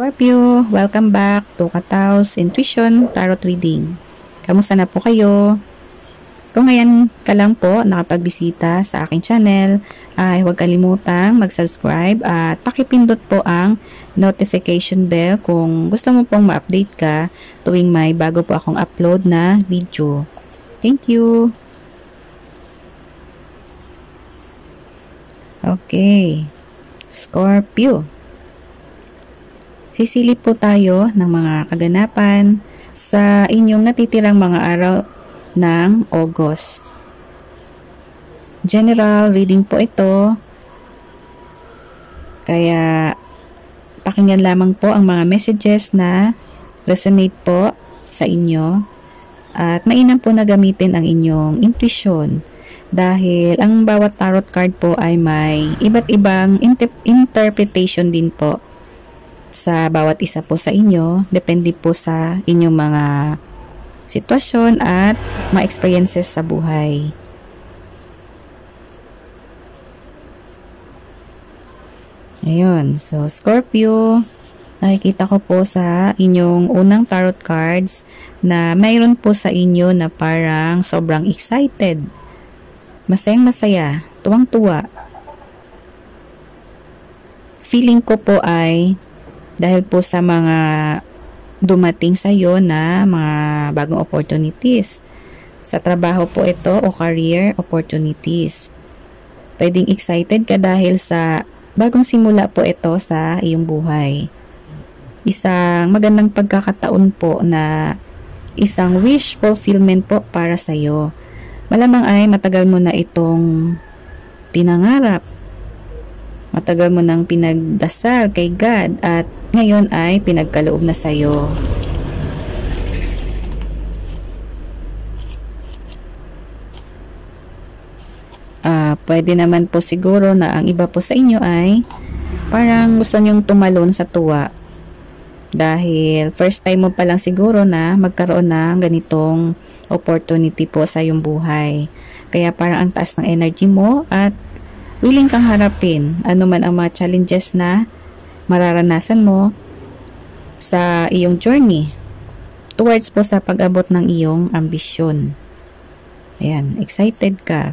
Scorpio, welcome back to Katao's Intuition Tarot Reading. Kamusta na po kayo? Kung ngayon ka lang po nakapagbisita sa aking channel, ay huwag kalimutang mag-subscribe at pakipindot po ang notification bell kung gusto mo pong ma-update ka tuwing may bago po akong upload na video. Thank you! Okay, Scorpio. Sisilip po tayo ng mga kaganapan sa inyong natitirang mga araw ng August. General reading po ito, kaya pakinggan lamang po ang mga messages na resonate po sa inyo at mainam po na gamitin ang inyong intuition dahil ang bawat tarot card po ay may iba't ibang interpretation din po sa bawat isa po sa inyo, depende po sa inyong mga sitwasyon at mga experiences sa buhay. Ayun, so Scorpio, nakikita ko po sa inyong unang tarot cards na mayroon po sa inyo na parang sobrang excited, masayang masaya, tuwang-tuwa. Feeling ko po ay dahil po sa mga dumating sa iyo na mga bagong opportunities. Sa trabaho po ito o career opportunities. Pwedeng excited ka dahil sa bagong simula po ito sa iyong buhay. Isang magandang pagkakataon po na isang wish fulfillment po para sa iyo. Malamang ay matagal mo na itong pinangarap. Matagal mo nang pinagdasal kay God at ngayon ay pinagkaloob na sa iyo. Pwede naman po siguro na ang iba po sa inyo ay parang gusto nyong tumalon sa tuwa. Dahil first time mo pa lang siguro na magkaroon ng ganitong opportunity po sa iyong buhay. Kaya parang ang taas ng energy mo at willing kang harapin anuman ang mga challenges na mararanasan mo sa iyong journey towards po sa pag-abot ng iyong ambisyon. Ayan, excited ka.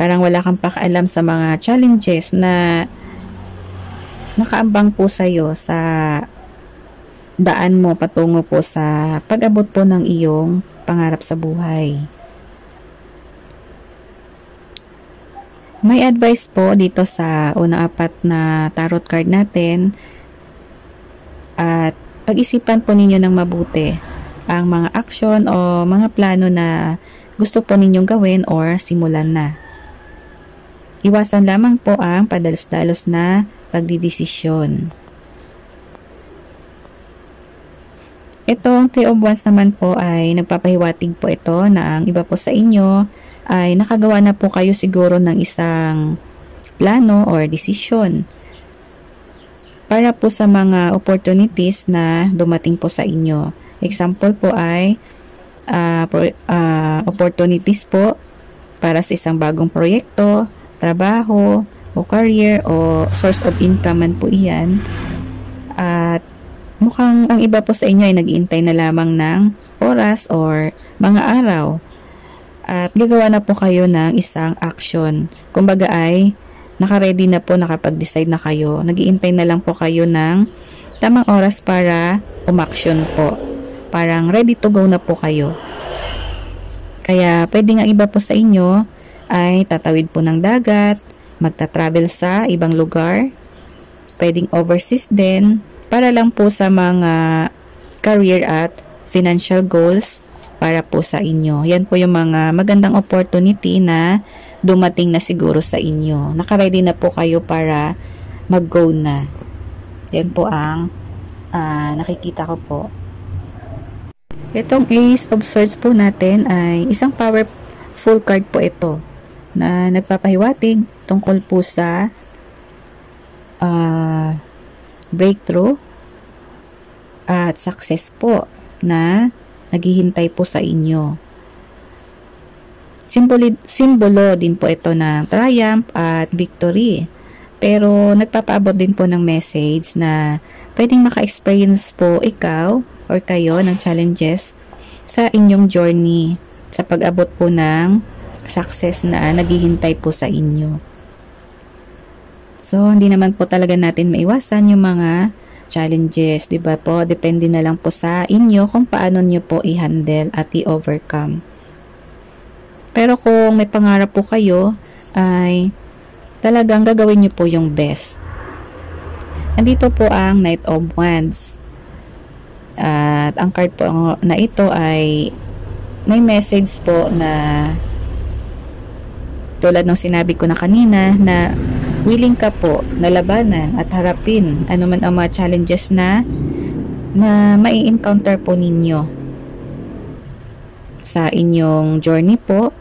Parang wala kang pakialam sa mga challenges na nakaambang po sa iyo sa daan mo patungo po sa pag-abot po ng iyong pangarap sa buhay. May advice po dito sa unang apat na tarot card natin at pag-isipan po ninyo ng mabuti ang mga action o mga plano na gusto po ninyong gawin or simulan na. Iwasan lamang po ang padalos-dalos na pagdidesisyon. Itong Three of Wands naman po ay nagpapahiwatig po ito na ang iba po sa inyo ay nakagawa na po kayo siguro ng isang plano or desisyon para po sa mga opportunities na dumating po sa inyo. Example po ay opportunities po para sa isang bagong proyekto, trabaho, o career, o source of income man po iyan. At mukhang ang iba po sa inyo ay nag-iintay na lamang ng oras or mga araw at gagawa na po kayo ng isang action. Kumbaga ay naka-ready na po, nakapag-decide na kayo. Nag-iintay na lang po kayo ng tamang oras para umaksyon po. Parang ready to go na po kayo. Kaya pwede nga iba po sa inyo ay tatawid po ng dagat, magta-travel sa ibang lugar, pwedeng overseas din, para lang po sa mga career at financial goals para po sa inyo. Yan po yung mga magandang opportunity na dumating na siguro sa inyo. Naka-ready na po kayo para mag-go na. Yan po ang nakikita ko po. Itong Ace of Swords po natin ay isang powerful card po ito na nagpapahiwatig tungkol po sa breakthrough at success po na naghihintay po sa inyo. Simbolo din po ito ng triumph at victory. Pero nagpapaabot din po ng message na pwedeng maka-experience po ikaw or kayo ng challenges sa inyong journey sa pag-abot po ng success na naghihintay po sa inyo. So, hindi naman po talaga natin maiwasan yung mga challenges, di ba po? Depende na lang po sa inyo kung paano nyo po i-handle at i-overcome. Pero kung may pangarap po kayo, ay talagang gagawin nyo po yung best. Andito po ang Knight of Wands. At ang card po na ito ay may message po na tulad ng sinabi ko na kanina na willing ka po na labanan at harapin anuman ang mga challenges na mai-encounter po ninyo sa inyong journey po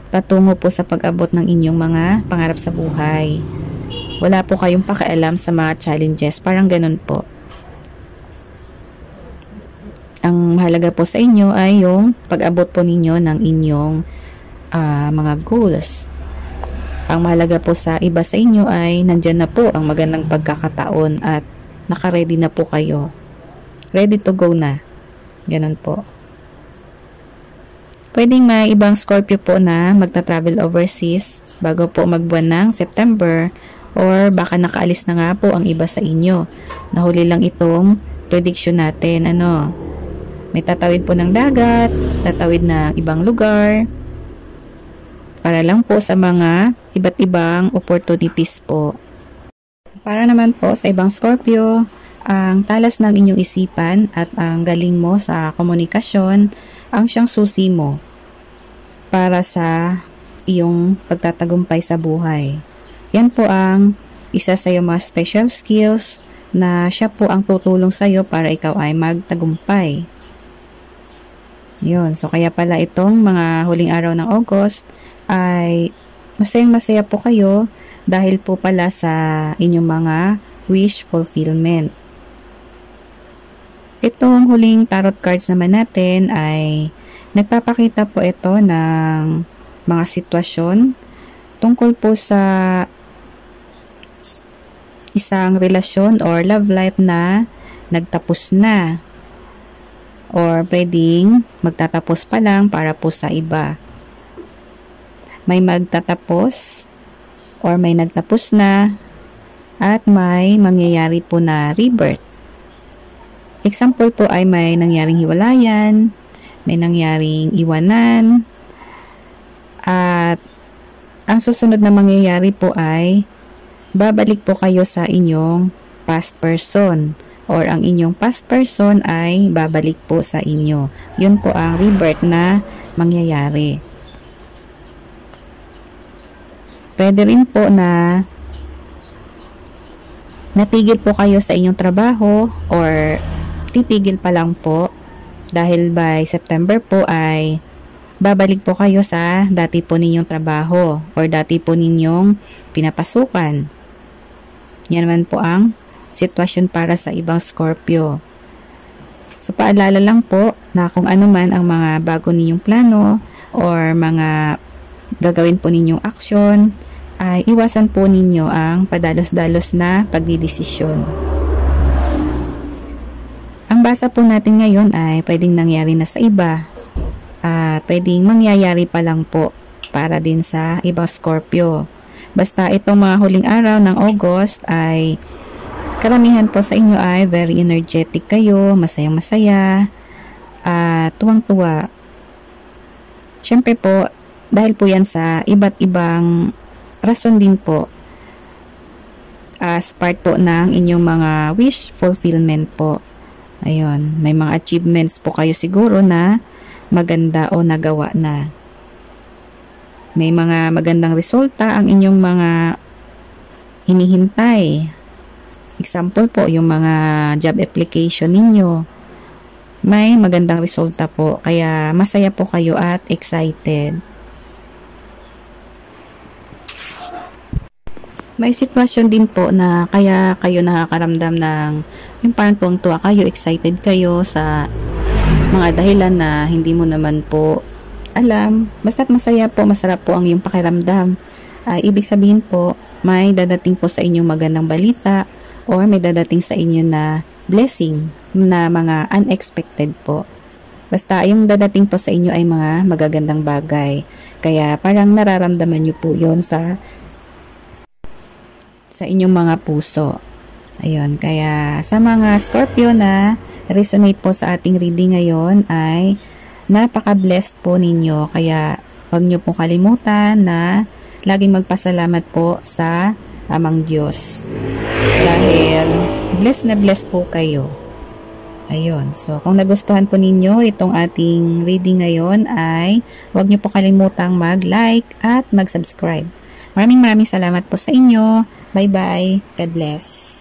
patungo po sa pag-abot ng inyong mga pangarap sa buhay. Wala po kayong pakialam sa mga challenges, parang ganun po. Ang mahalaga po sa inyo ay yung pag-abot po ninyo ng inyong mga goals. Ang mahalaga po sa iba sa inyo ay nandyan na po ang magandang pagkakataon at naka-ready na po kayo. Ready to go na. Ganun po. Pwedeng may ibang Scorpio po na magta-travel overseas bago po magbuwan ng September or baka nakaalis na nga po ang iba sa inyo. Nahuli lang itong prediction natin. May tatawid po ng dagat, tatawid na ibang lugar para lang po sa mga iba't ibang opportunities po. Para naman po sa ibang Scorpio, ang talas ng inyong isipan at ang galing mo sa komunikasyon ang siyang susi mo para sa iyong pagtatagumpay sa buhay. Yan po ang isa sa iyong mga special skills na siya po ang tutulong sa iyo para ikaw ay magtagumpay. Yun. So, kaya pala itong mga huling araw ng August ay masayang-masaya po kayo dahil po pala sa inyong mga wish fulfillment. Itong huling tarot cards naman natin ay nagpapakita po ito ng mga sitwasyon tungkol po sa isang relasyon or love life na nagtapos na or pwedeng magtatapos pa lang para po sa iba. May magtatapos or may nagtapos na at may mangyayari po na rebirth. Example po ay may nangyaring hiwalayan, may nangyaring iwanan, at ang susunod na mangyayari po ay babalik po kayo sa inyong past person or ang inyong past person ay babalik po sa inyo. Yun po ang rebirth na mangyayari. Pwede rin po na natigil po kayo sa inyong trabaho or titigil pa lang po dahil by September po ay babalik po kayo sa dati po ninyong trabaho or dati po ninyong pinapasukan. Yan naman po ang sitwasyon para sa ibang Scorpio. So paalala lang po na kung ano man ang mga bago ninyong plano or mga gagawin po ninyong aksyon ay iwasan po ninyo ang padalos-dalos na pagdidesisyon. Ang basa po natin ngayon ay pwedeng nangyari na sa iba at pwedeng mangyayari pa lang po para din sa ibang Scorpio. Basta itong mga huling araw ng August ay karamihan po sa inyo ay very energetic kayo, masayang-masaya at tuwang-tuwa. Siyempre po, dahil po yan sa iba't ibang rason din po as part po ng inyong mga wish fulfillment po. Ayun, may mga achievements po kayo siguro na maganda o nagawa na. May mga magandang resulta ang inyong mga hinihintay. Example po, yung mga job application ninyo. May magandang resulta po, kaya masaya po kayo at excited. May sitwasyon din po na kaya kayo nakakaramdam ng yung parang tuwang-tuwa kayo, excited kayo sa mga dahilan na hindi mo naman po alam. Basta't masaya po, masarap po ang iyong pakiramdam. Ibig sabihin po, may dadating po sa inyong magandang balita or may dadating sa inyo na blessing na mga unexpected po. Basta yung dadating po sa inyo ay mga magagandang bagay. Kaya parang nararamdaman nyo po yun sa inyong mga puso. Ayun, kaya sa mga Scorpio na resonate po sa ating reading ngayon ay napaka-blessed po ninyo. Kaya huwag nyo pong kalimutan na laging magpasalamat po sa Amang Diyos. Dahil blessed na blessed po kayo. Ayun, so kung nagustuhan po ninyo itong ating reading ngayon ay huwag nyo po kalimutang mag-like at mag-subscribe. Maraming salamat po sa inyo. Bye-bye. God bless.